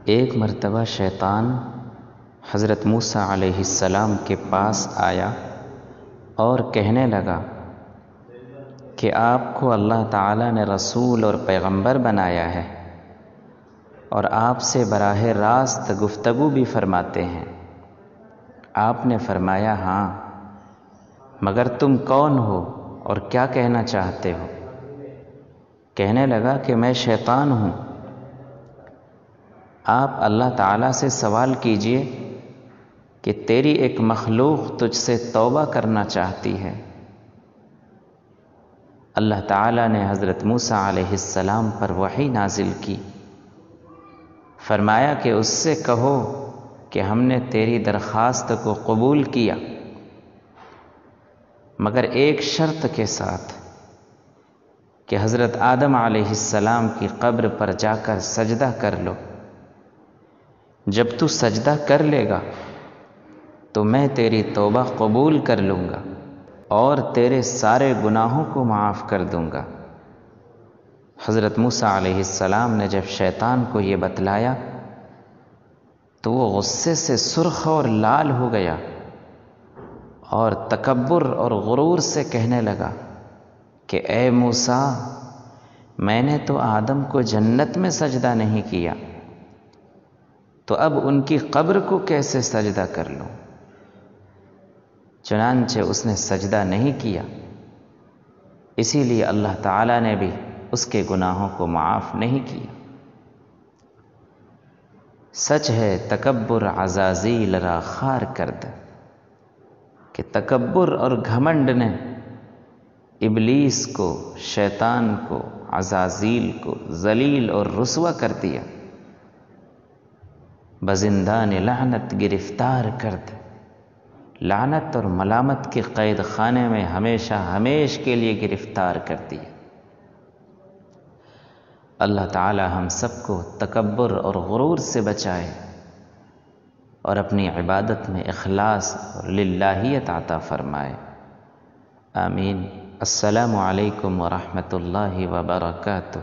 ایک مرتبہ شیطان حضرت موسیٰ علیہ السلام کے پاس آیا اور کہنے لگا کہ آپ کو اللہ تعالیٰ نے رسول اور پیغمبر بنایا ہے اور آپ سے براہ راست گفتگو بھی فرماتے ہیں۔ آپ نے فرمایا ہاں، مگر تم کون ہو اور کیا کہنا چاہتے ہو؟ کہنے لگا کہ میں شیطان ہوں۔ آپ اللہ تعالیٰ سے سوال کیجئے کہ تیری ایک مخلوق تجھ سے توبہ کرنا چاہتی ہے۔ اللہ تعالیٰ نے حضرت موسیٰ علیہ السلام پر وحی نازل کی، فرمایا کہ اس سے کہو کہ ہم نے تیری درخواست کو قبول کیا، مگر ایک شرط کے ساتھ کہ حضرت آدم علیہ السلام کی قبر پر جا کر سجدہ کر لو۔ جب تو سجدہ کر لے گا تو میں تیری توبہ قبول کر لوں گا اور تیرے سارے گناہوں کو معاف کر دوں گا۔ حضرت موسیٰ علیہ السلام نے جب شیطان کو یہ بتلایا تو وہ غصے سے سرخ اور لال ہو گیا اور تکبر اور غرور سے کہنے لگا کہ اے موسیٰ، میں نے تو آدم کو جنت میں سجدہ نہیں کیا، تو اب ان کی قبر کو کیسے سجدہ کر لوں؟ چنانچہ اس نے سجدہ نہیں کیا، اسی لیے اللہ تعالیٰ نے بھی اس کے گناہوں کو معاف نہیں کیا۔ سچ ہے تکبر عزازیل را خار کرد، کہ تکبر اور گھمنڈ نے ابلیس کو، شیطان کو، عزازیل کو ذلیل اور رسوا کر دیا۔ بزندان لعنت گرفتار کرد، لعنت اور ملامت کے قید خانے میں ہمیشہ ہمیش کے لیے گرفتار کر دیا۔ اللہ تعالی ہم سب کو تکبر اور غرور سے بچائے اور اپنی عبادت میں اخلاص اور للہیت عطا فرمائے، آمین۔ السلام علیکم ورحمۃ اللہ وبرکاتہ۔